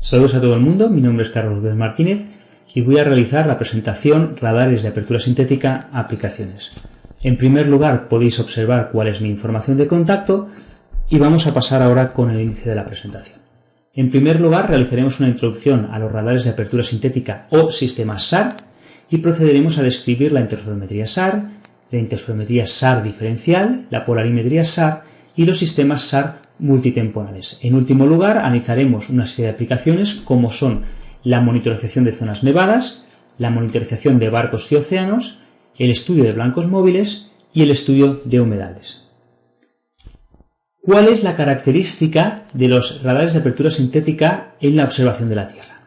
Saludos a todo el mundo, mi nombre es Carlos López Martínez y voy a realizar la presentación Radares de apertura sintética aplicaciones. En primer lugar podéis observar cuál es mi información de contacto y vamos a pasar ahora con el inicio de la presentación. En primer lugar realizaremos una introducción a los radares de apertura sintética o sistemas SAR y procederemos a describir la interferometría SAR, la interferometría SAR diferencial, la polarimetría SAR y los sistemas SAR multitemporales. En último lugar, analizaremos una serie de aplicaciones como son la monitorización de zonas nevadas, la monitorización de barcos y océanos, el estudio de blancos móviles y el estudio de humedales. ¿Cuál es la característica de los radares de apertura sintética en la observación de la Tierra?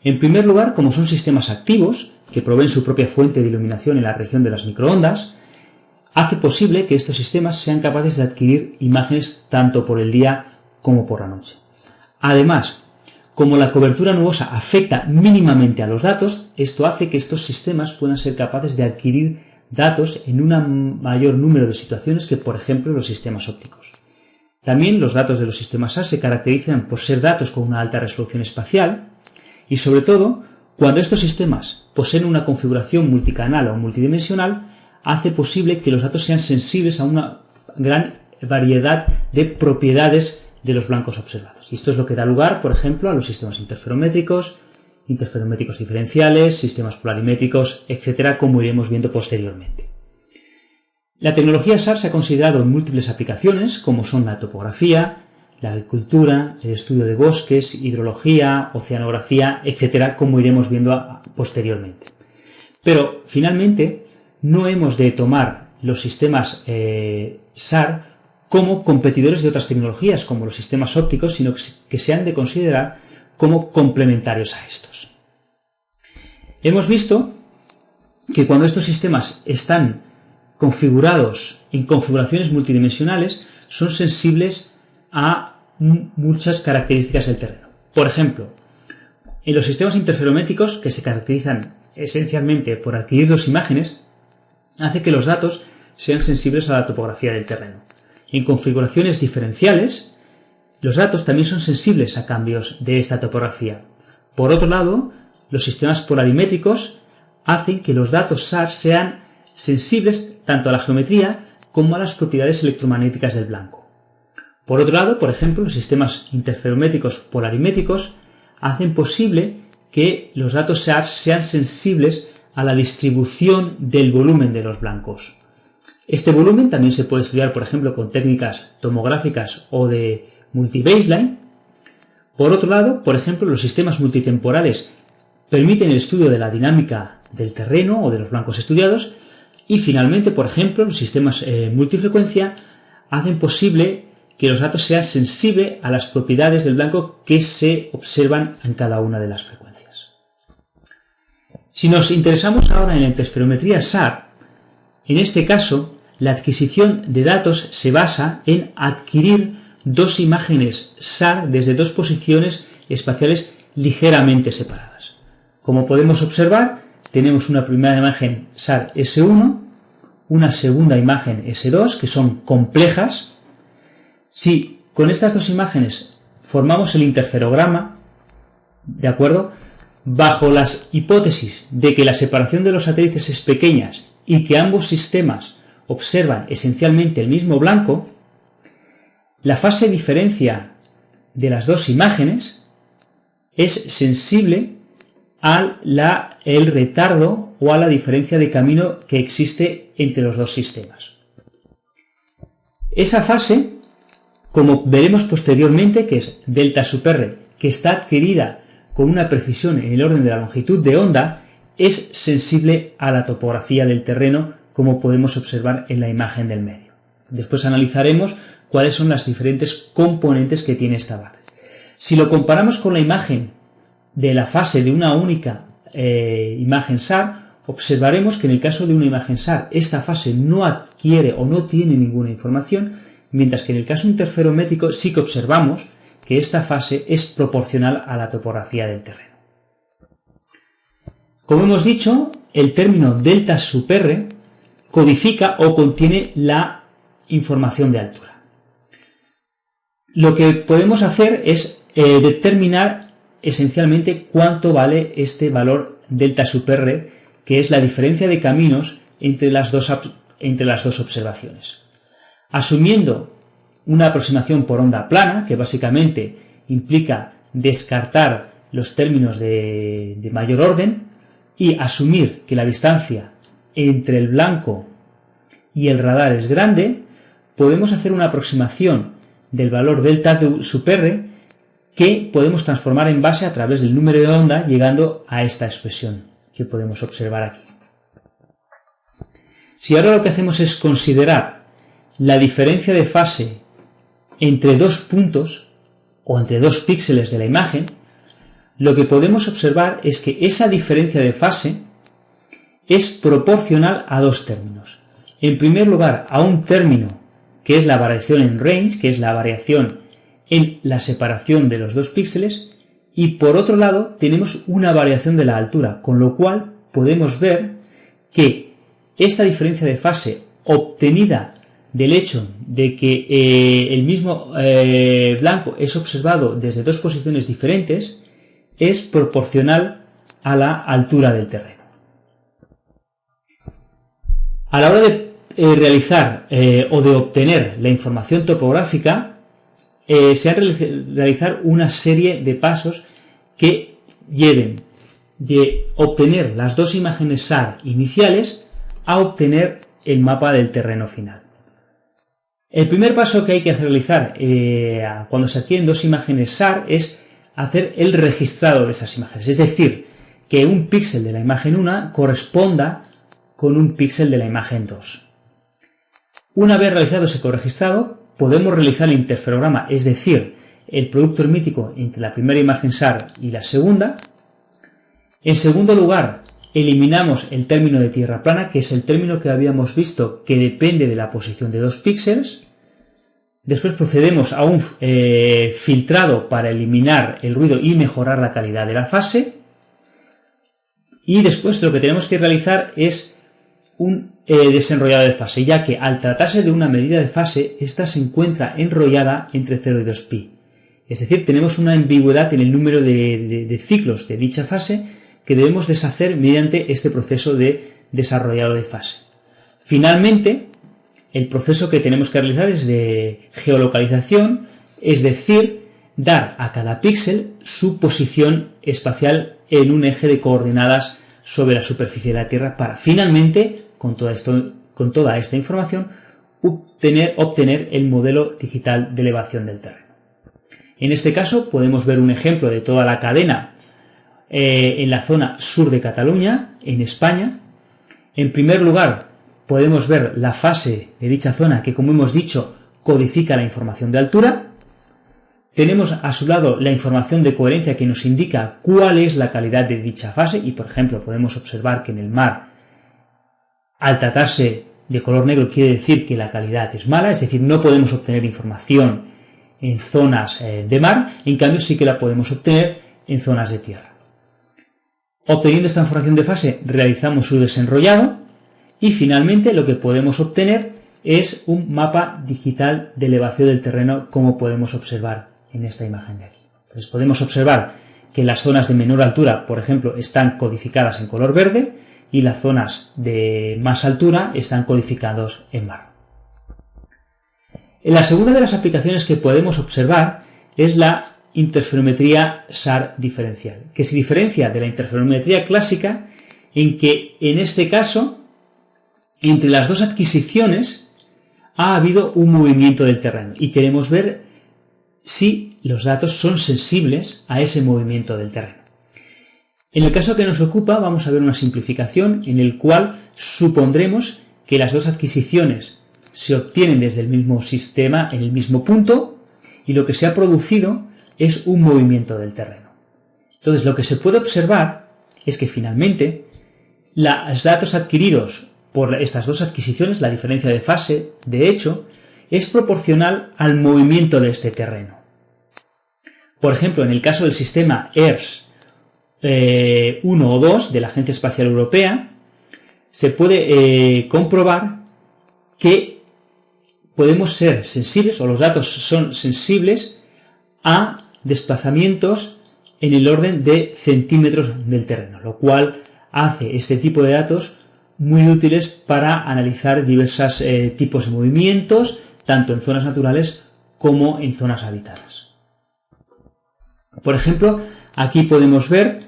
En primer lugar, como son sistemas activos, que proveen su propia fuente de iluminación en la región de las microondas, hace posible que estos sistemas sean capaces de adquirir imágenes tanto por el día como por la noche. Además, como la cobertura nubosa afecta mínimamente a los datos, esto hace que estos sistemas puedan ser capaces de adquirir datos en un mayor número de situaciones que, por ejemplo, los sistemas ópticos. También los datos de los sistemas SAR se caracterizan por ser datos con una alta resolución espacial y, sobre todo, cuando estos sistemas poseen una configuración multicanal o multidimensional, hace posible que los datos sean sensibles a una gran variedad de propiedades de los blancos observados. Y esto es lo que da lugar, por ejemplo, a los sistemas interferométricos diferenciales, sistemas polarimétricos, etcétera, como iremos viendo posteriormente. La tecnología SAR se ha considerado en múltiples aplicaciones, como son la topografía, la agricultura, el estudio de bosques, hidrología, oceanografía, etcétera, como iremos viendo posteriormente. Pero, finalmente, no hemos de tomar los sistemas SAR como competidores de otras tecnologías, como los sistemas ópticos, sino que se han de considerar como complementarios a estos. Hemos visto que cuando estos sistemas están configurados en configuraciones multidimensionales, son sensibles a muchas características del terreno. Por ejemplo, en los sistemas interferométricos, que se caracterizan esencialmente por adquirir dos imágenes, hace que los datos sean sensibles a la topografía del terreno. En configuraciones diferenciales, los datos también son sensibles a cambios de esta topografía. Por otro lado, los sistemas polarimétricos hacen que los datos SAR sean sensibles tanto a la geometría como a las propiedades electromagnéticas del blanco. Por otro lado, por ejemplo, los sistemas interferométricos polarimétricos hacen posible que los datos SAR sean sensibles a la distribución del volumen de los blancos. Este volumen también se puede estudiar, por ejemplo, con técnicas tomográficas o de multibaseline. Por otro lado, por ejemplo, los sistemas multitemporales permiten el estudio de la dinámica del terreno o de los blancos estudiados. Y finalmente, por ejemplo, los sistemas multifrecuencia hacen posible que los datos sean sensibles a las propiedades del blanco que se observan en cada una de las frecuencias. Si nos interesamos ahora en la interferometría SAR, en este caso, la adquisición de datos se basa en adquirir dos imágenes SAR desde dos posiciones espaciales ligeramente separadas. Como podemos observar, tenemos una primera imagen SAR S1, una segunda imagen S2, que son complejas. Si con estas dos imágenes formamos el interferograma, ¿de acuerdo?, bajo las hipótesis de que la separación de los satélites es pequeña y que ambos sistemas observan esencialmente el mismo blanco, la fase diferencia de las dos imágenes es sensible al retardo o a la diferencia de camino que existe entre los dos sistemas. Esa fase, como veremos posteriormente, que es delta sub R, que está adquirida con una precisión en el orden de la longitud de onda, es sensible a la topografía del terreno, como podemos observar en la imagen del medio. Después analizaremos cuáles son las diferentes componentes que tiene esta base. Si lo comparamos con la imagen de la fase de una única imagen SAR, observaremos que en el caso de una imagen SAR esta fase no adquiere o no tiene ninguna información, mientras que en el caso interferométrico sí que observamos que esta fase es proporcional a la topografía del terreno. Como hemos dicho, el término delta sub R codifica o contiene la información de altura. Lo que podemos hacer es determinar esencialmente cuánto vale este valor delta sub R, que es la diferencia de caminos entre las dos observaciones. Asumiendo una aproximación por onda plana, que básicamente implica descartar los términos de mayor orden y asumir que la distancia entre el blanco y el radar es grande, podemos hacer una aproximación del valor delta sub R que podemos transformar en base a través del número de onda, llegando a esta expresión que podemos observar aquí. Si ahora lo que hacemos es considerar la diferencia de fase entre dos puntos o entre dos píxeles de la imagen, lo que podemos observar es que esa diferencia de fase es proporcional a dos términos. En primer lugar, a un término que es la variación en range, que es la variación en la separación de los dos píxeles, y por otro lado tenemos una variación de la altura, con lo cual podemos ver que esta diferencia de fase obtenida del hecho de que el mismo blanco es observado desde dos posiciones diferentes es proporcional a la altura del terreno. A la hora de realizar o de obtener la información topográfica, se han de realizar una serie de pasos que lleven de obtener las dos imágenes SAR iniciales a obtener el mapa del terreno final. El primer paso que hay que realizar cuando se adquieren dos imágenes SAR es hacer el registrado de esas imágenes, es decir, que un píxel de la imagen 1 corresponda con un píxel de la imagen 2. Una vez realizado ese corregistrado, podemos realizar el interferograma, es decir, el producto hermítico entre la primera imagen SAR y la segunda. En segundo lugar, eliminamos el término de tierra plana, que es el término que habíamos visto que depende de la posición de dos píxeles. Después procedemos a un filtrado para eliminar el ruido y mejorar la calidad de la fase. Y después lo que tenemos que realizar es un desenrollado de fase, ya que al tratarse de una medida de fase, esta se encuentra enrollada entre 0 y 2π. Es decir, tenemos una ambigüedad en el número de ciclos de dicha fase que debemos deshacer mediante este proceso de desarrollado de fase. Finalmente, el proceso que tenemos que realizar es de geolocalización, es decir, dar a cada píxel su posición espacial en un eje de coordenadas sobre la superficie de la Tierra para finalmente, con toda esta información, obtener el modelo digital de elevación del terreno. En este caso podemos ver un ejemplo de toda la cadena en la zona sur de Cataluña, en España. En primer lugar, podemos ver la fase de dicha zona que, como hemos dicho, codifica la información de altura. Tenemos a su lado la información de coherencia que nos indica cuál es la calidad de dicha fase y, por ejemplo, podemos observar que en el mar, al tratarse de color negro, quiere decir que la calidad es mala, es decir, no podemos obtener información en zonas de mar, en cambio sí que la podemos obtener en zonas de tierra. Obteniendo esta información de fase, realizamos su desenrollado y finalmente lo que podemos obtener es un mapa digital de elevación del terreno, como podemos observar en esta imagen de aquí. Entonces podemos observar que las zonas de menor altura, por ejemplo, están codificadas en color verde y las zonas de más altura están codificadas en marrón. La segunda de las aplicaciones que podemos observar es la interferometría SAR diferencial, que se diferencia de la interferometría clásica en que, en este caso, entre las dos adquisiciones ha habido un movimiento del terreno y queremos ver si los datos son sensibles a ese movimiento del terreno. En el caso que nos ocupa vamos a ver una simplificación en el cual supondremos que las dos adquisiciones se obtienen desde el mismo sistema, en el mismo punto, y lo que se ha producido es un movimiento del terreno. Entonces lo que se puede observar es que finalmente los datos adquiridos por estas dos adquisiciones, la diferencia de fase, de hecho, es proporcional al movimiento de este terreno. Por ejemplo, en el caso del sistema ERS 1 o 2 de la Agencia Espacial Europea, se puede comprobar que podemos ser sensibles, o los datos son sensibles, a desplazamientos en el orden de centímetros del terreno, lo cual hace este tipo de datos muy útiles para analizar diversos tipos de movimientos, tanto en zonas naturales como en zonas habitadas. Por ejemplo, aquí podemos ver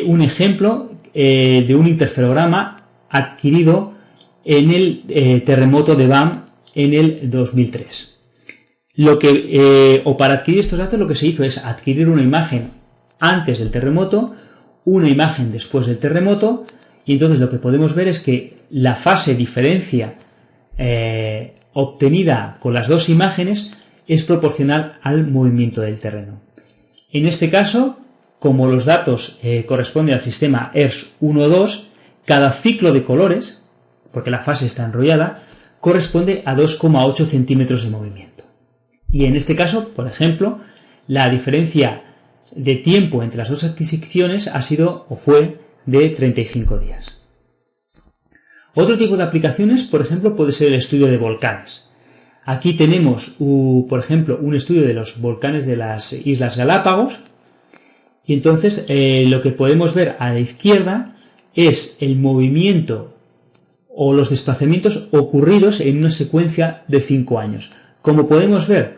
un ejemplo de un interferograma adquirido en el terremoto de BAM en el 2003. Para adquirir estos datos lo que se hizo es adquirir una imagen antes del terremoto, una imagen después del terremoto, y entonces lo que podemos ver es que la fase diferencia obtenida con las dos imágenes es proporcional al movimiento del terreno. En este caso, como los datos corresponden al sistema ERS-1-2, cada ciclo de colores, porque la fase está enrollada, corresponde a 2,8 centímetros de movimiento. Y en este caso, por ejemplo, la diferencia de tiempo entre las dos adquisiciones ha sido o fue de 35 días. Otro tipo de aplicaciones, por ejemplo, puede ser el estudio de volcanes. Aquí tenemos, por ejemplo, un estudio de los volcanes de las Islas Galápagos, y entonces lo que podemos ver a la izquierda es el movimiento o los desplazamientos ocurridos en una secuencia de 5 años. Como podemos ver,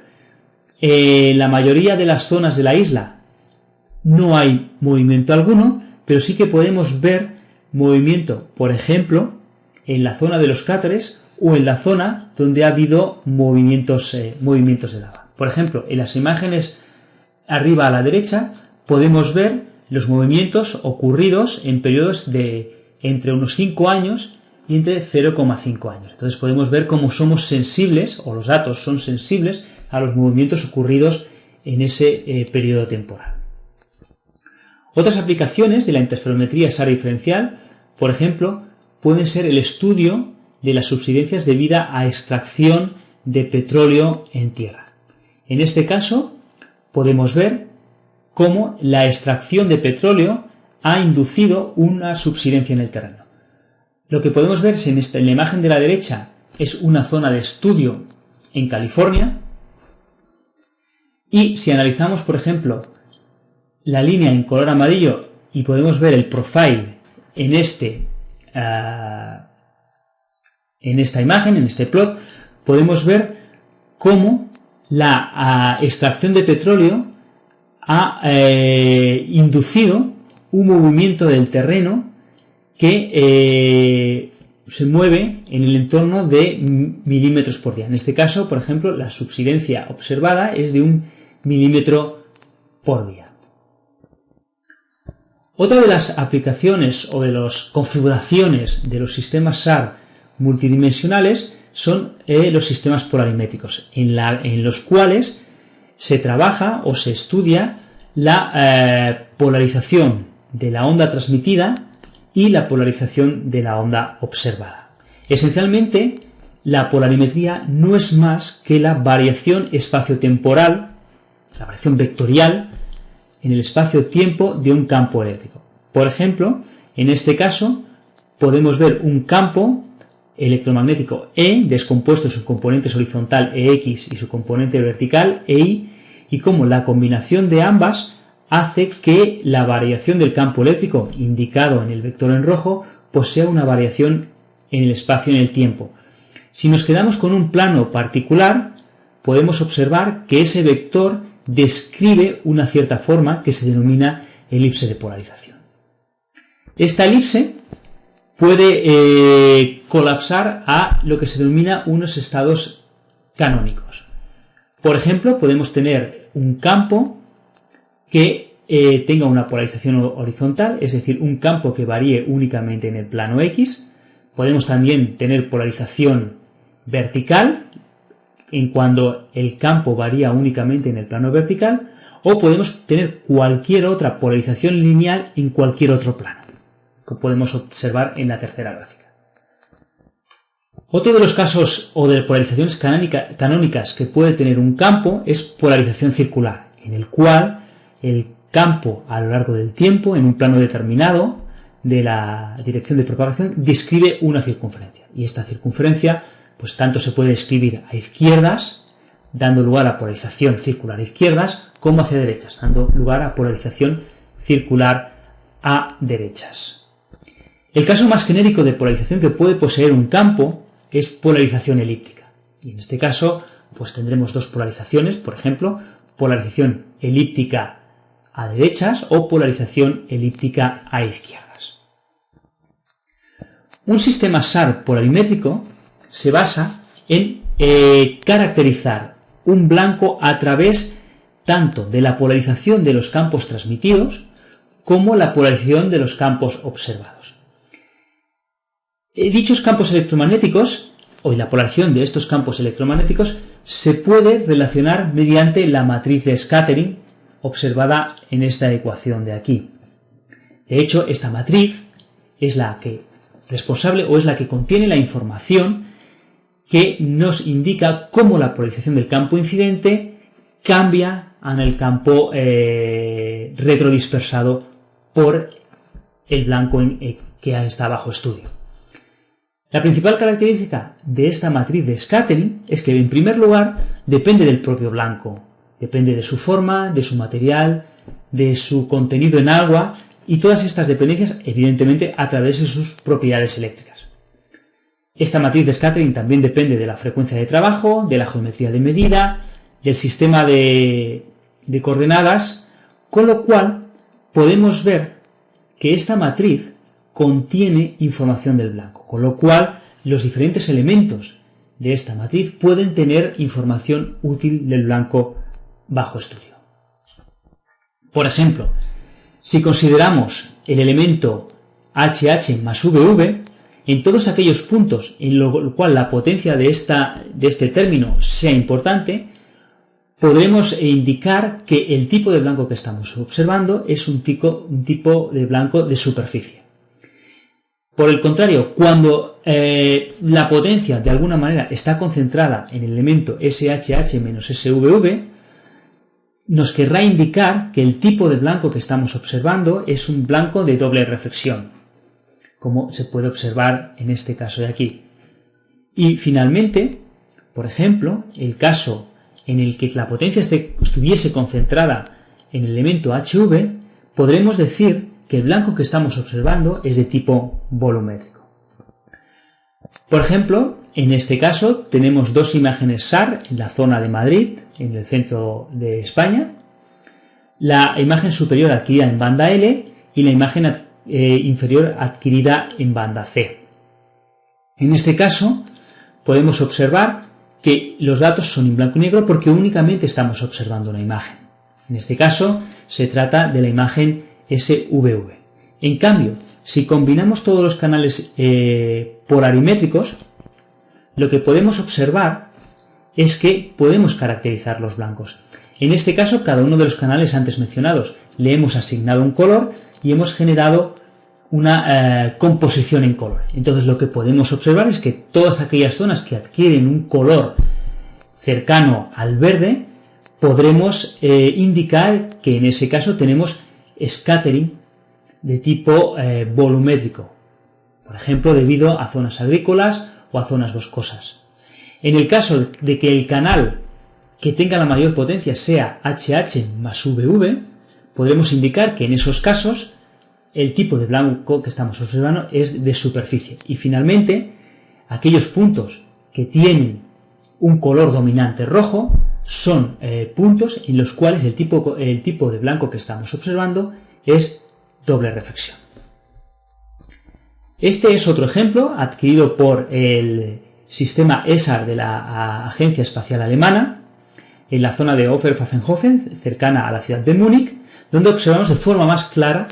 en la mayoría de las zonas de la isla no hay movimiento alguno, pero sí que podemos ver movimiento, por ejemplo, en la zona de los cráteres o en la zona donde ha habido movimientos de lava. Por ejemplo, en las imágenes arriba a la derecha podemos ver los movimientos ocurridos en periodos de entre unos 5 años y entre 0,5 años. Entonces podemos ver cómo somos sensibles, o los datos son sensibles, a los movimientos ocurridos en ese periodo temporal. Otras aplicaciones de la interferometría SAR diferencial, por ejemplo, pueden ser el estudio de las subsidencias debidas a extracción de petróleo en tierra. En este caso, podemos ver cómo la extracción de petróleo ha inducido una subsidencia en el terreno. Lo que podemos ver en la imagen de la derecha es una zona de estudio en California, y si analizamos, por ejemplo, la línea en color amarillo y podemos ver el profile en esta imagen, en este plot, podemos ver cómo la extracción de petróleo ha inducido un movimiento del terreno que se mueve en el entorno de milímetros por día. En este caso, por ejemplo, la subsidencia observada es de 1 milímetro por día. Otra de las aplicaciones o de las configuraciones de los sistemas SAR multidimensionales son los sistemas polarimétricos, en los cuales se trabaja o se estudia la polarización de la onda transmitida y la polarización de la onda observada. Esencialmente, la polarimetría no es más que la variación espaciotemporal, la variación vectorial en el espacio-tiempo de un campo eléctrico. Por ejemplo, en este caso podemos ver un campo electromagnético E descompuesto en su componente horizontal EX y su componente vertical EY, y cómo la combinación de ambas hace que la variación del campo eléctrico indicado en el vector en rojo pues sea una variación en el espacio y en el tiempo. Si nos quedamos con un plano particular, podemos observar que ese vector describe una cierta forma que se denomina elipse de polarización. Esta elipse puede colapsar a lo que se denomina unos estados canónicos. Por ejemplo, podemos tener un campo que tenga una polarización horizontal, es decir, un campo que varíe únicamente en el plano X. Podemos también tener polarización vertical, en cuando el campo varía únicamente en el plano vertical, o podemos tener cualquier otra polarización lineal en cualquier otro plano, como podemos observar en la tercera gráfica. Otro de los casos o de polarizaciones canónicas que puede tener un campo es polarización circular, en el cual el campo a lo largo del tiempo, en un plano determinado de la dirección de propagación, describe una circunferencia. Y esta circunferencia, pues tanto se puede escribir a izquierdas dando lugar a polarización circular a izquierdas, como hacia derechas, dando lugar a polarización circular a derechas. El caso más genérico de polarización que puede poseer un campo es polarización elíptica. Y en este caso, pues tendremos dos polarizaciones, por ejemplo, polarización elíptica a derechas o polarización elíptica a izquierdas. Un sistema SAR polarimétrico se basa en caracterizar un blanco a través tanto de la polarización de los campos transmitidos como la polarización de los campos observados. Dichos campos electromagnéticos, o la polarización de estos campos electromagnéticos, se puede relacionar mediante la matriz de scattering observada en esta ecuación de aquí. De hecho, esta matriz es la que responsable o es la que contiene la información que nos indica cómo la polarización del campo incidente cambia en el campo retrodispersado por el blanco que está bajo estudio. La principal característica de esta matriz de scattering es que, en primer lugar, depende del propio blanco, depende de su forma, de su material, de su contenido en agua y todas estas dependencias, evidentemente, a través de sus propiedades eléctricas. Esta matriz de scattering también depende de la frecuencia de trabajo, de la geometría de medida, del sistema de coordenadas, con lo cual podemos ver que esta matriz contiene información del blanco, con lo cual los diferentes elementos de esta matriz pueden tener información útil del blanco bajo estudio. Por ejemplo, si consideramos el elemento HH más VV, en todos aquellos puntos en los cuales la potencia de este término sea importante, podremos indicar que el tipo de blanco que estamos observando es un tipo de blanco de superficie. Por el contrario, cuando la potencia de alguna manera está concentrada en el elemento SHH menos SVV, nos querrá indicar que el tipo de blanco que estamos observando es un blanco de doble reflexión, como se puede observar en este caso de aquí. Y finalmente, por ejemplo, el caso en el que la potencia estuviese concentrada en el elemento HV, podremos decir que el blanco que estamos observando es de tipo volumétrico. Por ejemplo, en este caso tenemos dos imágenes SAR en la zona de Madrid, en el centro de España, la imagen superior adquirida en banda L y la imagen inferior adquirida en banda C. En este caso podemos observar que los datos son en blanco y negro porque únicamente estamos observando una imagen. En este caso se trata de la imagen SVV. En cambio, si combinamos todos los canales polarimétricos, lo que podemos observar es que podemos caracterizar los blancos. En este caso, cada uno de los canales antes mencionados le hemos asignado un color y hemos generado una composición en color. Entonces, lo que podemos observar es que todas aquellas zonas que adquieren un color cercano al verde, podremos indicar que en ese caso tenemos scattering de tipo volumétrico, por ejemplo, debido a zonas agrícolas o a zonas boscosas. En el caso de que el canal que tenga la mayor potencia sea HH más VV, podremos indicar que en esos casos el tipo de blanco que estamos observando es de superficie. Y finalmente, aquellos puntos que tienen un color dominante rojo son puntos en los cuales el tipo de blanco que estamos observando es doble reflexión. Este es otro ejemplo adquirido por el sistema ESAR de la Agencia Espacial Alemana en la zona de Oberpfaffenhofen, cercana a la ciudad de Múnich, donde observamos de forma más clara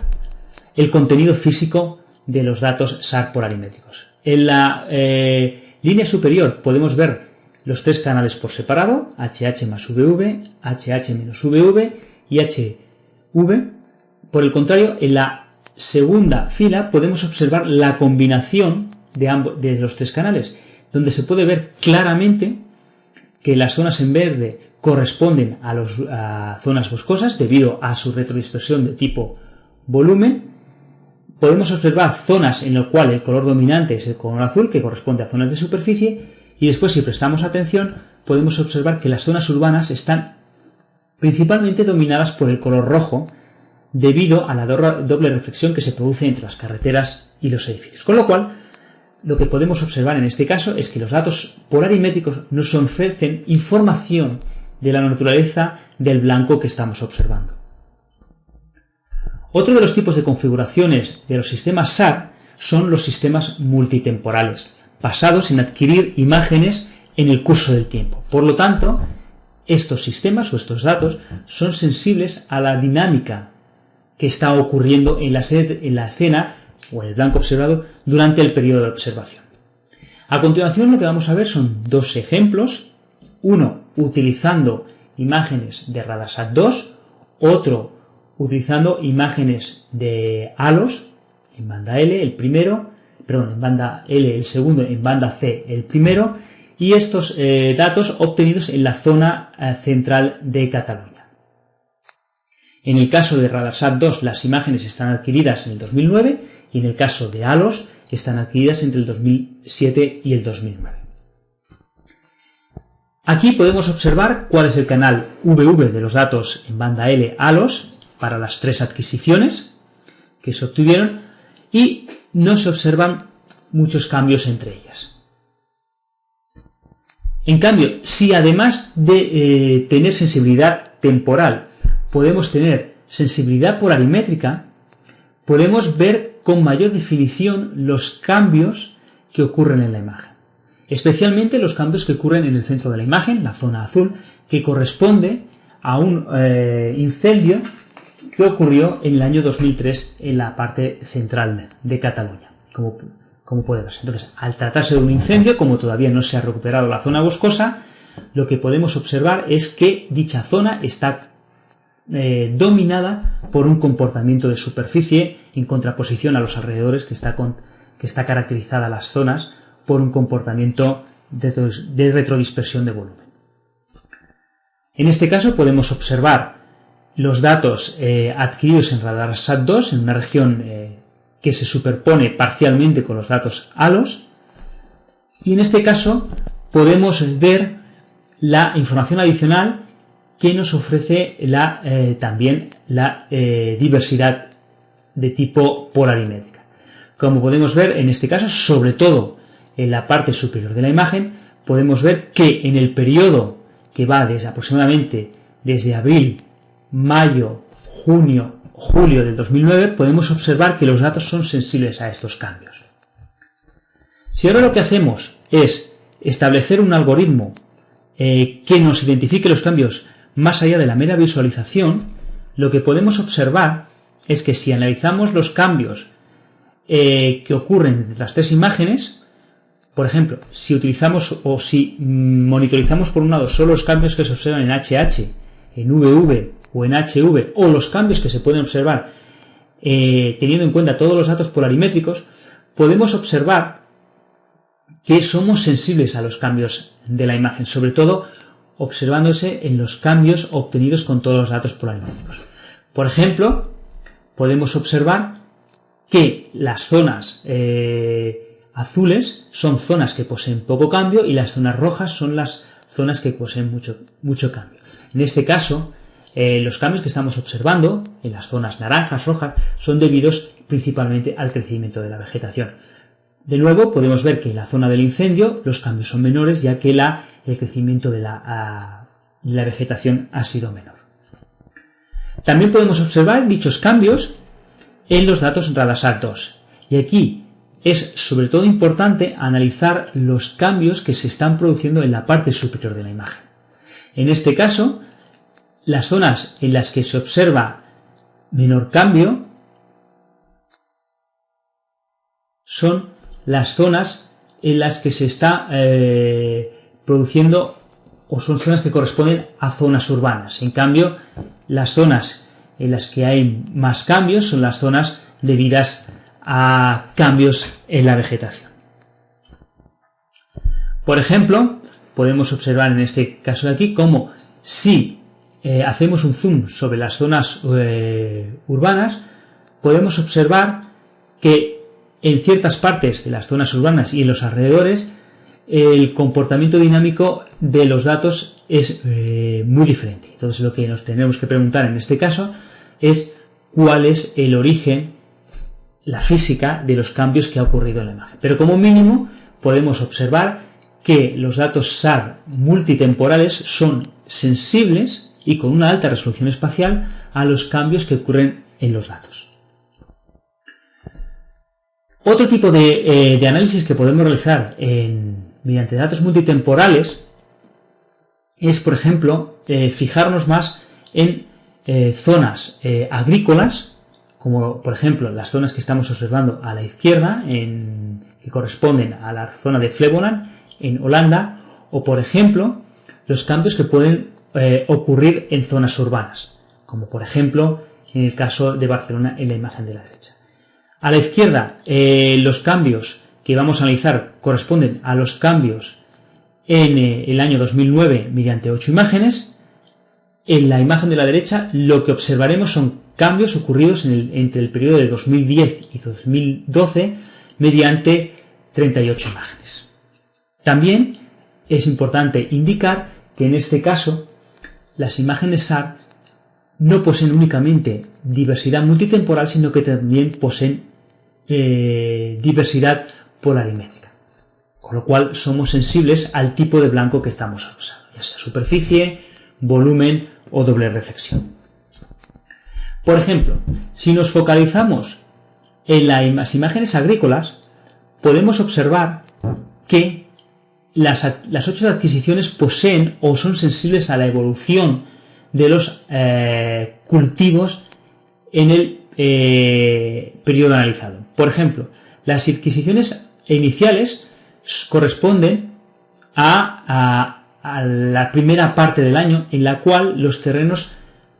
el contenido físico de los datos SAR polarimétricos. En la línea superior podemos ver los tres canales por separado, HH más VV, HH menos VV y HV. Por el contrario, en la segunda fila podemos observar la combinación de los tres canales, donde se puede ver claramente que las zonas en verde corresponden a zonas boscosas debido a su retrodispersión de tipo volumen. Podemos observar zonas en las cuales el color dominante es el color azul, que corresponde a zonas de superficie, y después, si prestamos atención, podemos observar que las zonas urbanas están principalmente dominadas por el color rojo debido a la doble reflexión que se produce entre las carreteras y los edificios. Con lo cual, lo que podemos observar en este caso es que los datos polarimétricos nos ofrecen información de la naturaleza del blanco que estamos observando. Otro de los tipos de configuraciones de los sistemas SAR son los sistemas multitemporales, basados en adquirir imágenes en el curso del tiempo. Por lo tanto, estos sistemas o estos datos son sensibles a la dinámica que está ocurriendo en la escena o en el blanco observado durante el periodo de observación. A continuación, lo que vamos a ver son dos ejemplos, uno utilizando imágenes de Radarsat 2, otro utilizando imágenes de halos en banda L, en banda L el segundo, en banda C el primero, y estos datos obtenidos en la zona central de Cataluña. En el caso de Radarsat 2, las imágenes están adquiridas en el 2009 y en el caso de halos están adquiridas entre el 2007 y el 2009. Aquí podemos observar cuál es el canal VV de los datos en banda L halos para las tres adquisiciones que se obtuvieron y no se observan muchos cambios entre ellas. En cambio, si además de tener sensibilidad temporal podemos tener sensibilidad polarimétrica, podemos ver con mayor definición los cambios que ocurren en la imagen. Especialmente los cambios que ocurren en el centro de la imagen, la zona azul, que corresponde a un incendio que ocurrió en el año 2003 en la parte central de Cataluña, como puede verse. Entonces, al tratarse de un incendio, como todavía no se ha recuperado la zona boscosa, lo que podemos observar es que dicha zona está dominada por un comportamiento de superficie en contraposición a los alrededores, que está caracterizada las zonas por un comportamiento de retrodispersión de volumen. En este caso podemos observar los datos adquiridos en Radarsat 2 en una región que se superpone parcialmente con los datos halos, y en este caso podemos ver la información adicional que nos ofrece también la diversidad de tipo polarimétrica. Como podemos ver en este caso, sobre todo en la parte superior de la imagen, podemos ver que en el periodo que va aproximadamente desde abril, mayo, junio, julio del 2009, podemos observar que los datos son sensibles a estos cambios. Si ahora lo que hacemos es establecer un algoritmo que nos identifique los cambios más allá de la mera visualización, lo que podemos observar es que si analizamos los cambios que ocurren entre las tres imágenes, por ejemplo, si utilizamos o si monitorizamos por un lado solo los cambios que se observan en HH, en VV o en HV, o los cambios que se pueden observar teniendo en cuenta todos los datos polarimétricos, podemos observar que somos sensibles a los cambios de la imagen, sobre todo observándose en los cambios obtenidos con todos los datos polarimétricos. Por ejemplo, podemos observar que las zonas azules son zonas que poseen poco cambio y las zonas rojas son las zonas que poseen mucho cambio. En este caso, los cambios que estamos observando en las zonas naranjas, rojas, son debidos principalmente al crecimiento de la vegetación. De nuevo, podemos ver que en la zona del incendio los cambios son menores, ya que el crecimiento de la vegetación ha sido menor. También podemos observar dichos cambios en los datos Radarsat 2. Y aquí es sobre todo importante analizar los cambios que se están produciendo en la parte superior de la imagen. En este caso, las zonas en las que se observa menor cambio son las zonas en las que se está produciendo, o son zonas que corresponden a zonas urbanas. En cambio, las zonas en las que hay más cambios son las zonas debidas a cambios en la vegetación. Por ejemplo, podemos observar en este caso de aquí cómo si hacemos un zoom sobre las zonas urbanas, podemos observar que en ciertas partes de las zonas urbanas y en los alrededores el comportamiento dinámico de los datos es muy diferente. Entonces lo que nos tenemos que preguntar en este caso es cuál es el origen, la física de los cambios que ha ocurrido en la imagen. Pero como mínimo podemos observar que los datos SAR multitemporales son sensibles y con una alta resolución espacial a los cambios que ocurren en los datos. Otro tipo de análisis que podemos realizar mediante datos multitemporales es, por ejemplo, fijarnos más en zonas agrícolas, como por ejemplo las zonas que estamos observando a la izquierda, que corresponden a la zona de Flevoland en Holanda, o por ejemplo los cambios que pueden ocurrir en zonas urbanas, como por ejemplo en el caso de Barcelona en la imagen de la derecha. A la izquierda, los cambios que vamos a analizar corresponden a los cambios en el año 2009 mediante 8 imágenes. En la imagen de la derecha lo que observaremos son cambios ocurridos entre el periodo de 2010 y 2012 mediante 38 imágenes. También es importante indicar que en este caso las imágenes SAR no poseen únicamente diversidad multitemporal, sino que también poseen diversidad polarimétrica, con lo cual somos sensibles al tipo de blanco que estamos observando, ya sea superficie, volumen o doble reflexión. Por ejemplo, si nos focalizamos en las imágenes agrícolas, podemos observar que las 8 adquisiciones poseen o son sensibles a la evolución de los cultivos en el periodo analizado. Por ejemplo, las adquisiciones iniciales corresponden a la primera parte del año en la cual los terrenos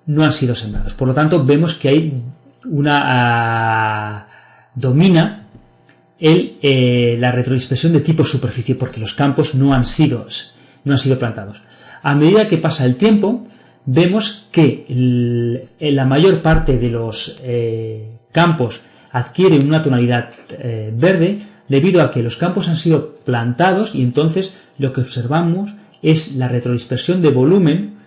no han sido sembrados. Por lo tanto, vemos que hay domina la retrodispersión de tipo superficie, porque los campos no han sido plantados. A medida que pasa el tiempo, vemos que la mayor parte de los campos adquieren una tonalidad verde debido a que los campos han sido plantados, y entonces lo que observamos es la retrodispersión de volumen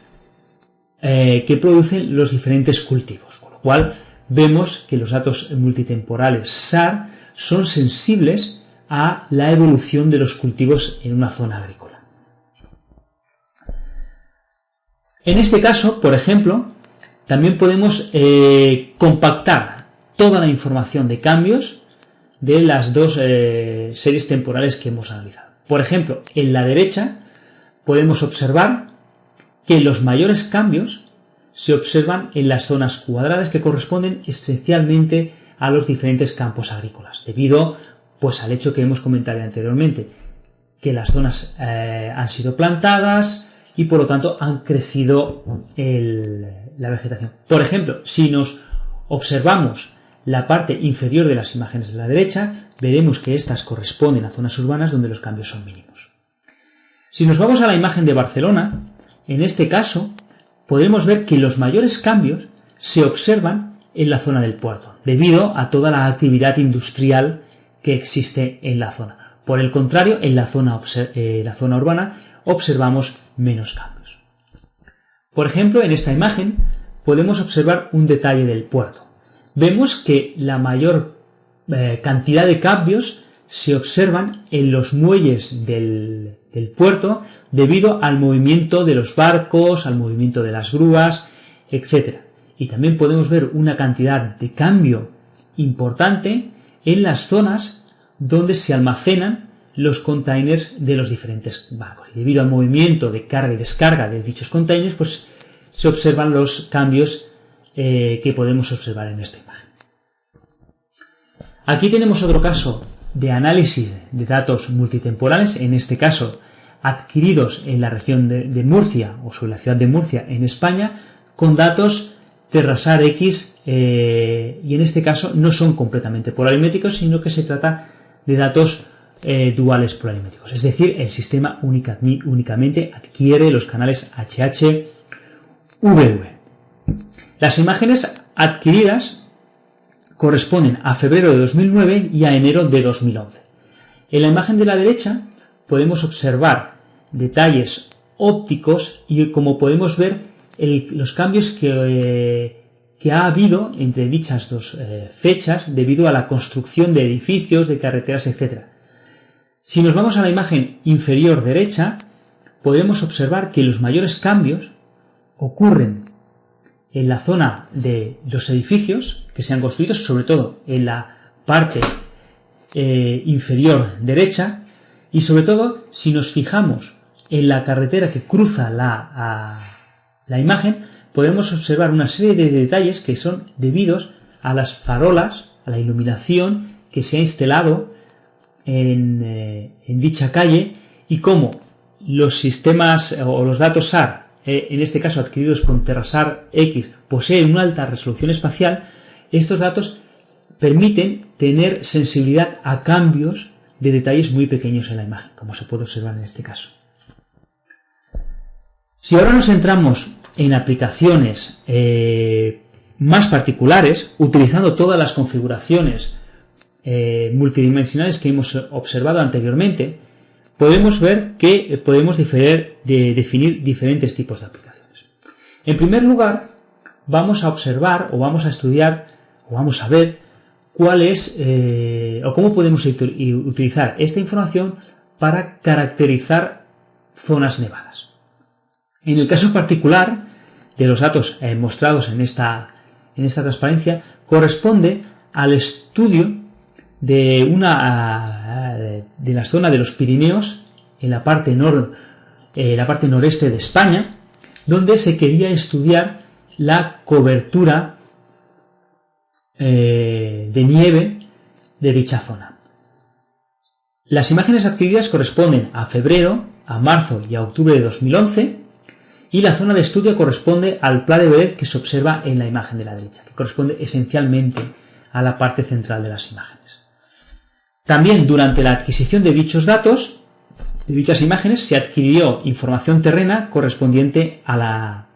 que producen los diferentes cultivos, con lo cual vemos que los datos multitemporales SAR son sensibles a la evolución de los cultivos en una zona agrícola. En este caso, por ejemplo, también podemos compactar toda la información de cambios de las dos series temporales que hemos analizado. Por ejemplo, en la derecha podemos observar que los mayores cambios se observan en las zonas cuadradas, que corresponden esencialmente a los diferentes campos agrícolas, debido pues al hecho que hemos comentado anteriormente, que las zonas han sido plantadas y por lo tanto han crecido la vegetación. Por ejemplo, si nos observamos la parte inferior de las imágenes de la derecha, veremos que estas corresponden a zonas urbanas donde los cambios son mínimos. Si nos vamos a la imagen de Barcelona, en este caso podremos ver que los mayores cambios se observan en la zona del puerto, debido a toda la actividad industrial que existe en la zona. Por el contrario, en la zona urbana observamos menos cambios. Por ejemplo, en esta imagen podemos observar un detalle del puerto. Vemos que la mayor cantidad de cambios se observan en los muelles del puerto debido al movimiento de los barcos, al movimiento de las grúas, etc. Y también podemos ver una cantidad de cambio importante en las zonas donde se almacenan los containers de los diferentes barcos. Y debido al movimiento de carga y descarga de dichos containers, pues se observan los cambios que podemos observar en esta imagen. Aquí tenemos otro caso de análisis de datos multitemporales, en este caso adquiridos en la región de Murcia o sobre la ciudad de Murcia en España, con datos Terrasar X, y en este caso no son completamente polarimétricos, sino que se trata de datos duales polarimétricos, es decir, el sistema únicamente adquiere los canales HH-VV. Las imágenes adquiridas corresponden a febrero de 2009 y a enero de 2011. En la imagen de la derecha podemos observar detalles ópticos y como podemos ver los cambios que ha habido entre dichas dos fechas debido a la construcción de edificios, de carreteras, etc. Si nos vamos a la imagen inferior derecha, podemos observar que los mayores cambios ocurren en la zona de los edificios que se han construido, sobre todo en la parte inferior derecha, y sobre todo si nos fijamos en la carretera que cruza la imagen, podemos observar una serie de detalles que son debidos a las farolas, a la iluminación que se ha instalado en dicha calle, y cómo los sistemas o los datos SAR, en este caso adquiridos con TerraSAR X, poseen una alta resolución espacial. Estos datos permiten tener sensibilidad a cambios de detalles muy pequeños en la imagen, como se puede observar en este caso. Si ahora nos centramos en aplicaciones más particulares, utilizando todas las configuraciones multidimensionales que hemos observado anteriormente, podemos ver que podemos definir diferentes tipos de aplicaciones. En primer lugar, vamos a observar o vamos a estudiar o vamos a ver cuál es o cómo podemos utilizar esta información para caracterizar zonas nevadas. En el caso particular de los datos mostrados en esta transparencia, corresponde al estudio de la zona de los Pirineos en la parte noreste de España, donde se quería estudiar la cobertura de nieve de dicha zona. Las imágenes adquiridas corresponden a febrero, a marzo y a octubre de 2011, y la zona de estudio corresponde al Pla de Belez que se observa en la imagen de la derecha, que corresponde esencialmente a la parte central de las imágenes. También durante la adquisición de dichos datos, de dichas imágenes, se adquirió información terrena correspondiente a la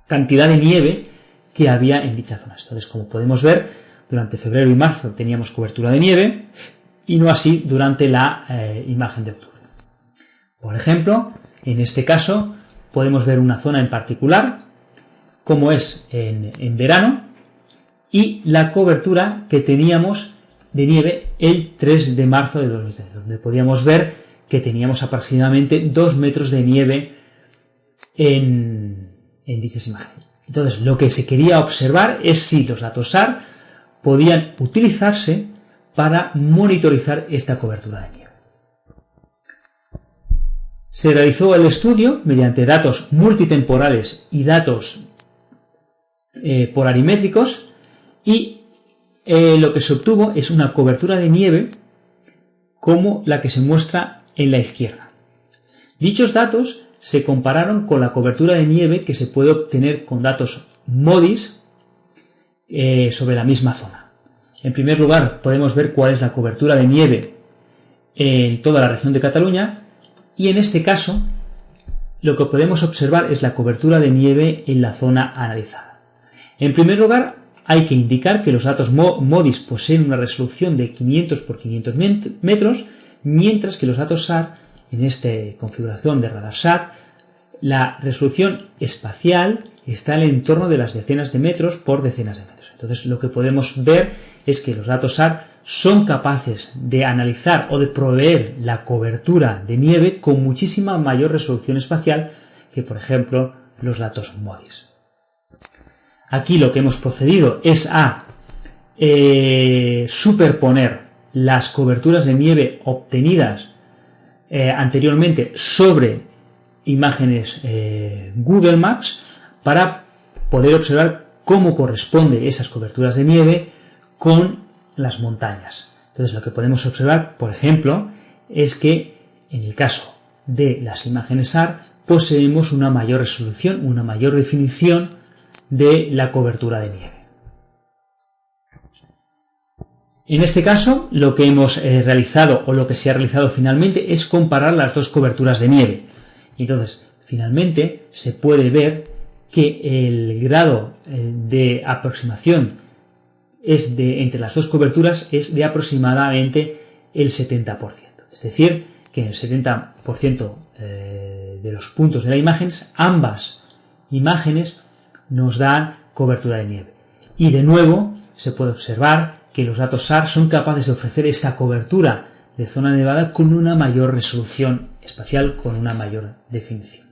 cantidad de nieve que había en dicha zona. Entonces, como podemos ver, durante febrero y marzo teníamos cobertura de nieve y no así durante la imagen de octubre. Por ejemplo, en este caso podemos ver una zona en particular, como es en verano, y la cobertura que teníamos de nieve el 3 de marzo de 2013, donde podíamos ver que teníamos aproximadamente 2 metros de nieve en dichas imágenes. Entonces, lo que se quería observar es si los datos SAR podían utilizarse para monitorizar esta cobertura de nieve. Se realizó el estudio mediante datos multitemporales y datos polarimétricos, y lo que se obtuvo es una cobertura de nieve como la que se muestra en la izquierda. Dichos datos se compararon con la cobertura de nieve que se puede obtener con datos MODIS sobre la misma zona. En primer lugar, podemos ver cuál es la cobertura de nieve en toda la región de Cataluña, y en este caso lo que podemos observar es la cobertura de nieve en la zona analizada. En primer lugar, hay que indicar que los datos MODIS poseen una resolución de 500 por 500 metros, mientras que los datos SAR, en esta configuración de radar SAR, la resolución espacial está en el entorno de las decenas de metros por decenas de metros. Entonces, lo que podemos ver es que los datos SAR son capaces de analizar o de proveer la cobertura de nieve con muchísima mayor resolución espacial que, por ejemplo, los datos MODIS. Aquí lo que hemos procedido es a superponer las coberturas de nieve obtenidas anteriormente sobre imágenes Google Maps para poder observar cómo corresponde esas coberturas de nieve con las montañas. Entonces, lo que podemos observar, por ejemplo, es que en el caso de las imágenes SAR poseemos una mayor resolución, una mayor definición de la cobertura de nieve. En este caso, lo que hemos realizado o lo que se ha realizado finalmente es comparar las dos coberturas de nieve. Entonces, finalmente se puede ver que el grado de aproximación entre las dos coberturas es de aproximadamente el 70%. Es decir, que en el 70% de los puntos de la imagen, ambas imágenes nos dan cobertura de nieve. Y de nuevo se puede observar que los datos SAR son capaces de ofrecer esta cobertura de zona nevada con una mayor resolución espacial, con una mayor definición.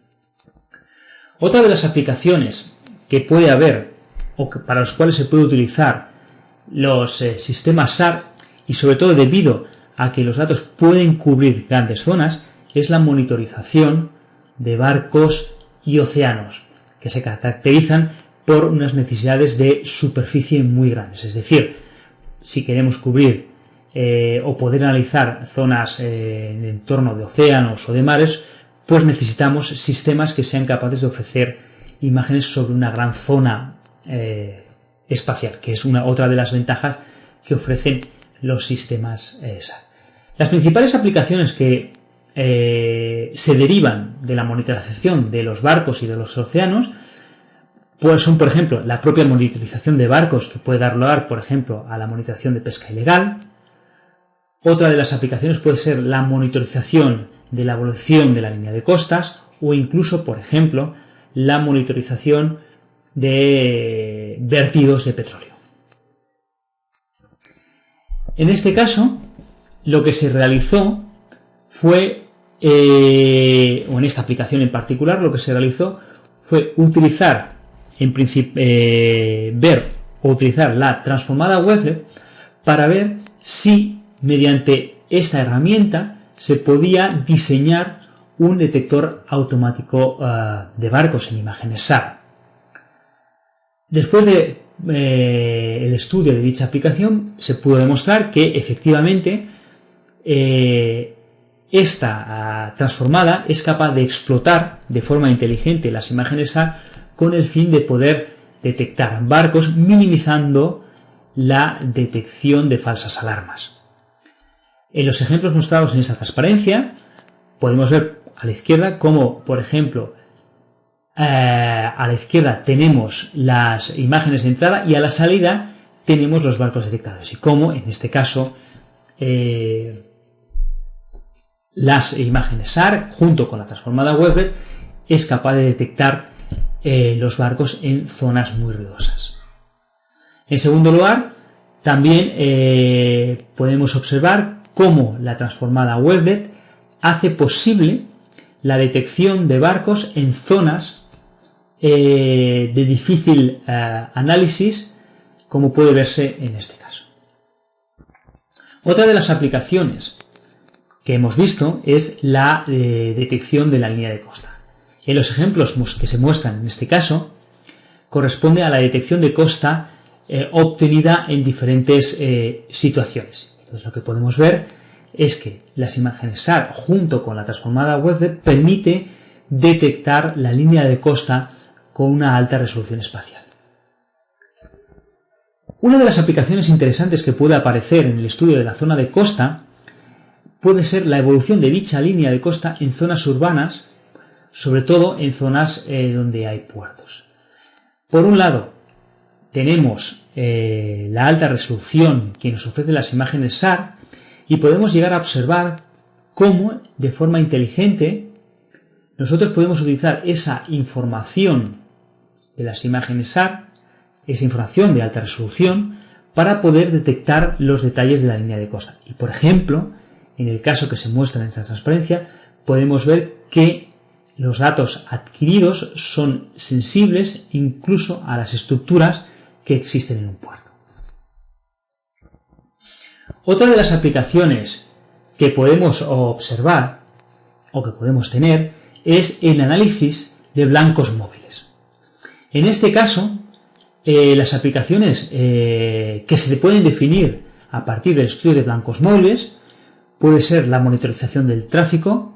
Otra de las aplicaciones que puede haber o para los cuales se puede utilizar los sistemas SAR, y sobre todo debido a que los datos pueden cubrir grandes zonas, es la monitorización de barcos y océanos, que se caracterizan por unas necesidades de superficie muy grandes. Es decir, si queremos cubrir o poder analizar zonas en entorno de océanos o de mares, pues necesitamos sistemas que sean capaces de ofrecer imágenes sobre una gran zona espacial, que es otra de las ventajas que ofrecen los sistemas SAR. Las principales aplicaciones que se derivan de la monitorización de los barcos y de los océanos pues son, por ejemplo, la propia monitorización de barcos, que puede dar lugar, por ejemplo, a la monitorización de pesca ilegal. Otra de las aplicaciones puede ser la monitorización de la evolución de la línea de costas, o incluso, por ejemplo, la monitorización de vertidos de petróleo. En este caso, lo que se realizó fue, o en esta aplicación en particular, lo que se realizó fue utilizar utilizar la transformada Wavelet para ver si mediante esta herramienta se podía diseñar un detector automático de barcos en imágenes SAR. Después de el estudio de dicha aplicación, se pudo demostrar que efectivamente esta transformada es capaz de explotar de forma inteligente las imágenes SAR con el fin de poder detectar barcos, minimizando la detección de falsas alarmas. En los ejemplos mostrados en esta transparencia podemos ver a la izquierda cómo, por ejemplo, a la izquierda tenemos las imágenes de entrada y a la salida tenemos los barcos detectados, y cómo en este caso las imágenes SAR junto con la transformada Wavelet es capaz de detectar los barcos en zonas muy ruidosas. En segundo lugar, también podemos observar cómo la transformada Wavelet hace posible la detección de barcos en zonas de difícil análisis, como puede verse en este caso. Otra de las aplicaciones que hemos visto es la detección de la línea de costa. En los ejemplos que se muestran en este caso, corresponde a la detección de costa obtenida en diferentes situaciones. Entonces, lo que podemos ver es que las imágenes SAR junto con la transformada Wavelet permite detectar la línea de costa con una alta resolución espacial. Una de las aplicaciones interesantes que puede aparecer en el estudio de la zona de costa puede ser la evolución de dicha línea de costa en zonas urbanas, sobre todo en zonas donde hay puertos. Por un lado, tenemos la alta resolución que nos ofrecen las imágenes SAR, y podemos llegar a observar cómo, de forma inteligente, nosotros podemos utilizar esa información de las imágenes SAR, esa información de alta resolución, para poder detectar los detalles de la línea de costa. Y, por ejemplo, en el caso que se muestra en esta transparencia, podemos ver que los datos adquiridos son sensibles incluso a las estructuras que existen en un puerto. Otra de las aplicaciones que podemos observar o que podemos tener es el análisis de blancos móviles. En este caso, las aplicaciones que se pueden definir a partir del estudio de blancos móviles puede ser la monitorización del tráfico,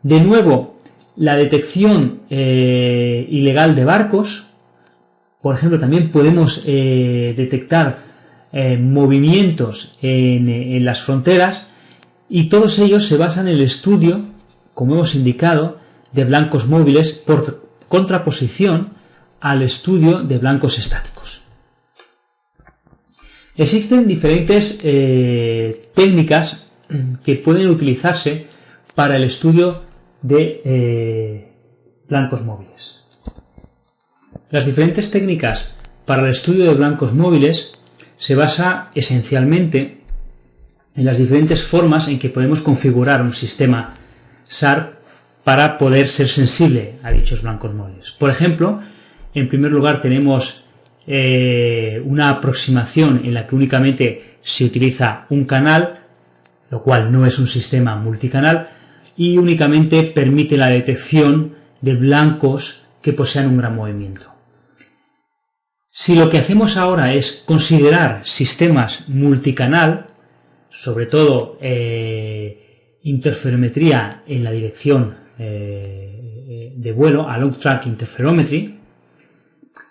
de nuevo la detección ilegal de barcos. Por ejemplo, también podemos detectar movimientos en las fronteras, y todos ellos se basan en el estudio, como hemos indicado, de blancos móviles por contraposición al estudio de blancos estáticos. Existen diferentes técnicas que pueden utilizarse para el estudio de blancos móviles. Las diferentes técnicas para el estudio de blancos móviles se basa esencialmente en las diferentes formas en que podemos configurar un sistema SAR para poder ser sensible a dichos blancos móviles. Por ejemplo, en primer lugar tenemos una aproximación en la que únicamente se utiliza un canal, lo cual no es un sistema multicanal, y únicamente permite la detección de blancos que posean un gran movimiento. Si lo que hacemos ahora es considerar sistemas multicanal, sobre todo interferometría en la dirección de vuelo, Along Track Interferometry,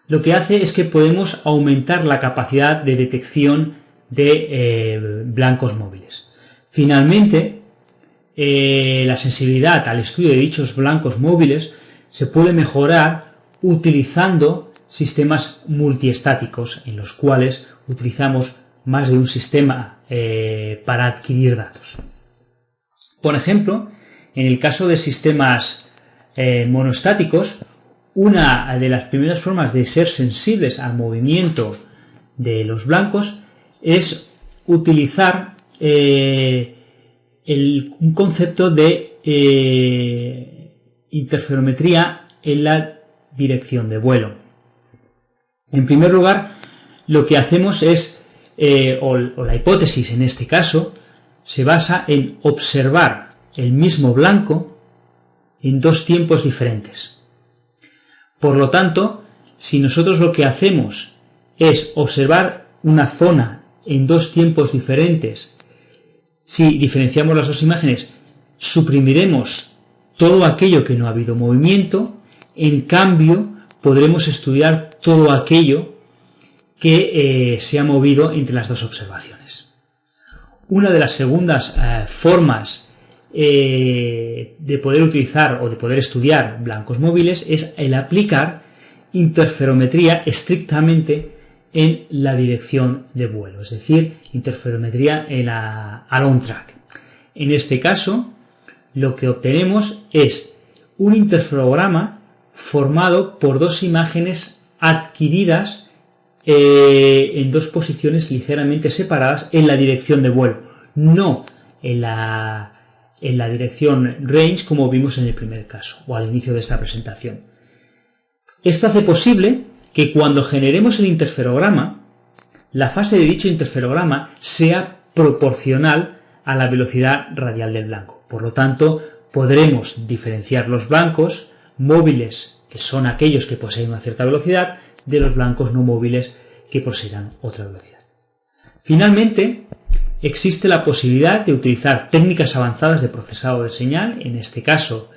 lo que hace es que podemos aumentar la capacidad de detección de blancos móviles. Finalmente, la sensibilidad al estudio de dichos blancos móviles se puede mejorar utilizando sistemas multiestáticos, en los cuales utilizamos más de un sistema para adquirir datos. Por ejemplo, en el caso de sistemas monoestáticos, una de las primeras formas de ser sensibles al movimiento de los blancos es utilizar un concepto de interferometría en la dirección de vuelo. En primer lugar, lo que hacemos es, o la hipótesis en este caso, se basa en observar el mismo blanco en dos tiempos diferentes. Por lo tanto, si nosotros lo que hacemos es observar una zona en dos tiempos diferentes, si diferenciamos las dos imágenes, suprimiremos todo aquello que no ha habido movimiento, en cambio podremos estudiar todo aquello que se ha movido entre las dos observaciones. Una de las segundas formas de poder utilizar o de poder estudiar blancos móviles es el aplicar interferometría estrictamente en la dirección de vuelo, es decir, interferometría en la Along Track. En este caso, lo que obtenemos es un interferograma formado por dos imágenes adquiridas en dos posiciones ligeramente separadas en la dirección de vuelo, no en la dirección range como vimos en el primer caso o al inicio de esta presentación. Esto hace posible que cuando generemos el interferograma, la fase de dicho interferograma sea proporcional a la velocidad radial del blanco. Por lo tanto, podremos diferenciar los blancos móviles, que son aquellos que poseen una cierta velocidad, de los blancos no móviles que poseerán otra velocidad. Finalmente, existe la posibilidad de utilizar técnicas avanzadas de procesado de señal, en este caso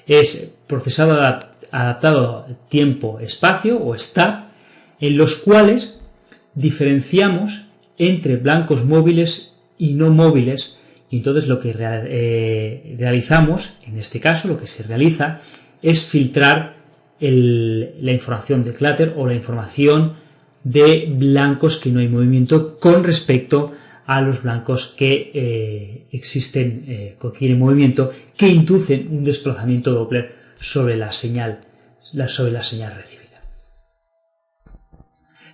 es procesado adaptado tiempo-espacio o STAT, en los cuales diferenciamos entre blancos móviles y no móviles, y entonces lo que realizamos, en este caso lo que se realiza es filtrar la información de clutter o la información de blancos que no hay movimiento con respecto a los blancos que existen, que tienen movimiento, que inducen un desplazamiento Doppler sobre la señal recibida.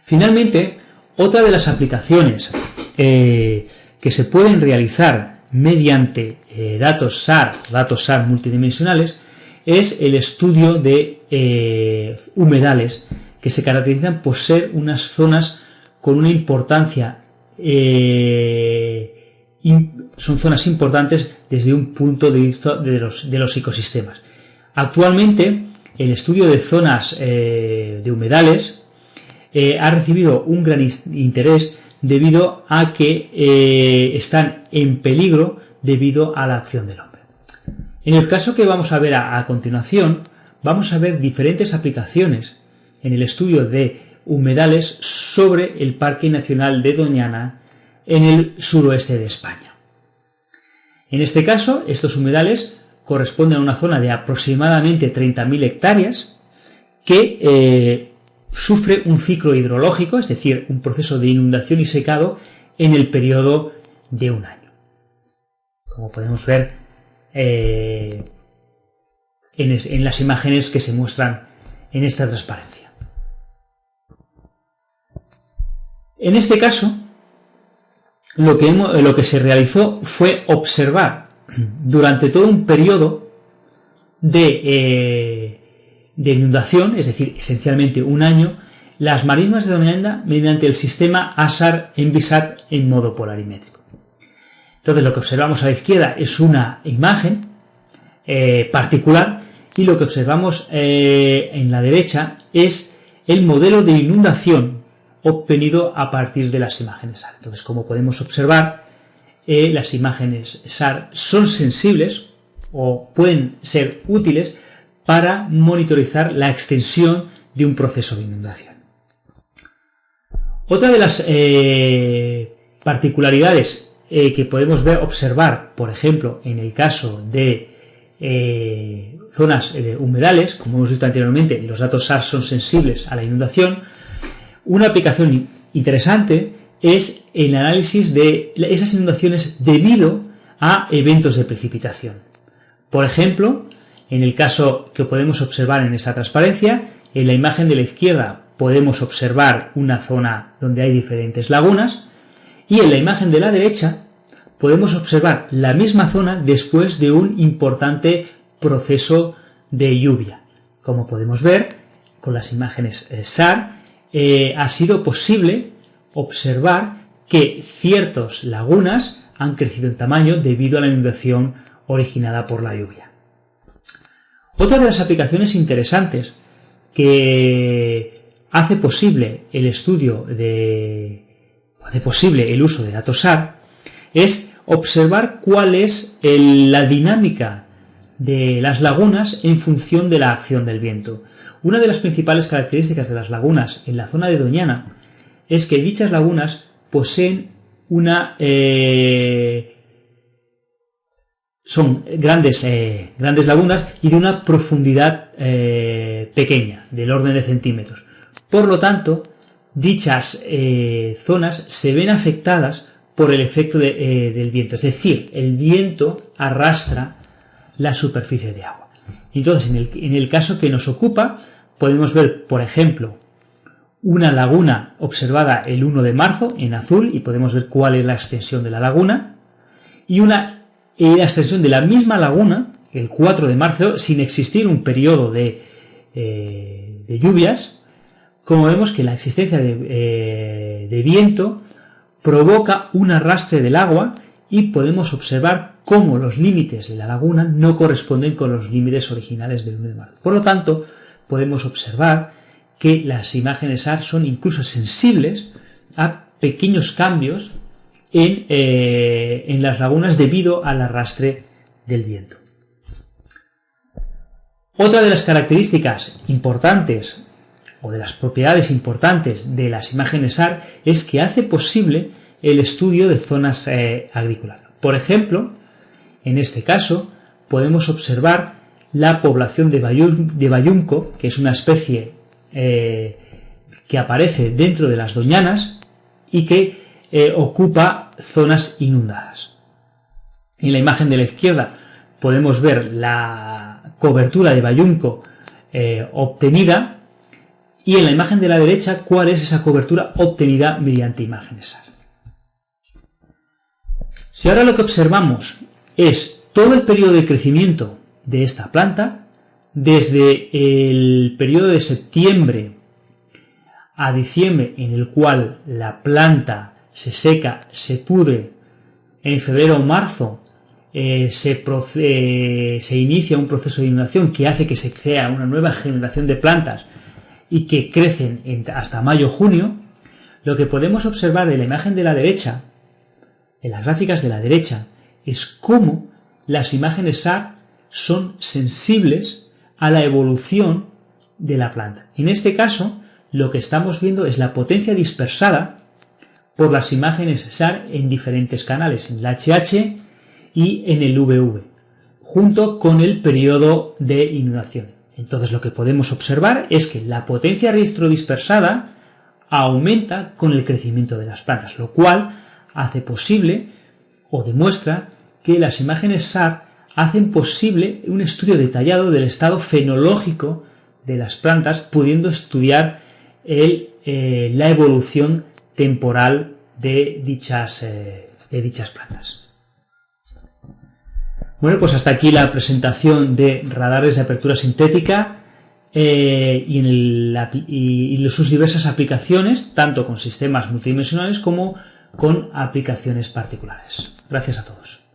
Finalmente, otra de las aplicaciones que se pueden realizar mediante datos SAR multidimensionales es el estudio de humedales, que se caracterizan por ser unas zonas con una importancia, son zonas importantes desde un punto de vista de los ecosistemas. Actualmente, el estudio de zonas de humedales ha recibido un gran interés debido a que están en peligro debido a la acción del hombre. En el caso que vamos a ver a continuación, vamos a ver diferentes aplicaciones en el estudio de humedales sobre el Parque Nacional de Doñana en el suroeste de España. En este caso, estos humedales corresponden a una zona de aproximadamente 30.000 hectáreas que sufre un ciclo hidrológico, es decir, un proceso de inundación y secado en el periodo de un año. Como podemos ver, en las imágenes que se muestran en esta transparencia. En este caso, lo que se realizó fue observar durante todo un periodo de inundación, es decir, esencialmente un año, las marismas de Doñana mediante el sistema ASAR-Envisat en modo polarimétrico. Entonces, lo que observamos a la izquierda es una imagen particular, y lo que observamos en la derecha es el modelo de inundación obtenido a partir de las imágenes SAR. Entonces, como podemos observar, las imágenes SAR son sensibles o pueden ser útiles para monitorizar la extensión de un proceso de inundación. Otra de las particularidades que podemos observar, por ejemplo, en el caso de zonas humedales, como hemos visto anteriormente, los datos SAR son sensibles a la inundación. Una aplicación interesante es el análisis de esas inundaciones debido a eventos de precipitación. Por ejemplo, en el caso que podemos observar en esta transparencia, en la imagen de la izquierda podemos observar una zona donde hay diferentes lagunas, y en la imagen de la derecha podemos observar la misma zona después de un importante proceso de lluvia. Como podemos ver con las imágenes SAR, ha sido posible observar que ciertas lagunas han crecido en tamaño debido a la inundación originada por la lluvia. Otra de las aplicaciones interesantes que hace posible el estudio hace posible el uso de datos SAR es observar cuál es la dinámica de las lagunas en función de la acción del viento. Una de las principales características de las lagunas en la zona de Doñana es que dichas lagunas poseen son grandes lagunas y de una profundidad pequeña, del orden de centímetros. Por lo tanto, dichas zonas se ven afectadas por el efecto del viento, es decir, el viento arrastra la superficie de agua. Entonces, en el caso que nos ocupa, podemos ver, por ejemplo, una laguna observada el 1 de marzo en azul, y podemos ver cuál es la extensión de la laguna, y la extensión de la misma laguna el 4 de marzo, sin existir un periodo de lluvias. Como vemos que la existencia de viento provoca un arrastre del agua, y podemos observar cómo los límites de la laguna no corresponden con los límites originales del 1 de marzo. Por lo tanto, podemos observar que las imágenes SAR son incluso sensibles a pequeños cambios en las lagunas debido al arrastre del viento. Otra de las características importantes o de las propiedades importantes de las imágenes SAR es que hace posible el estudio de zonas agrícolas. Por ejemplo, en este caso podemos observar la población de bayunco, que es una especie que aparece dentro de las Doñanas y que ocupa zonas inundadas. En la imagen de la izquierda podemos ver la cobertura de bayunco obtenida, y en la imagen de la derecha cuál es esa cobertura obtenida mediante imágenes SAR. Si ahora lo que observamos es todo el periodo de crecimiento de esta planta, desde el periodo de septiembre a diciembre, en el cual la planta se seca, se pudre, en febrero o marzo se inicia un proceso de inundación que hace que se crea una nueva generación de plantas y que crecen hasta mayo-junio, lo que podemos observar de la imagen de la derecha, en las gráficas de la derecha, es cómo las imágenes SAR son sensibles a la evolución de la planta. En este caso, lo que estamos viendo es la potencia dispersada por las imágenes SAR en diferentes canales, en el HH y en el VV, junto con el periodo de inundación. Entonces, lo que podemos observar es que la potencia rastro-dispersada aumenta con el crecimiento de las plantas, lo cual hace posible o demuestra que las imágenes SAR hacen posible un estudio detallado del estado fenológico de las plantas, pudiendo estudiar la evolución temporal de dichas plantas. Bueno, pues hasta aquí la presentación de radares de apertura sintética y sus diversas aplicaciones, tanto con sistemas multidimensionales como con aplicaciones particulares. Gracias a todos.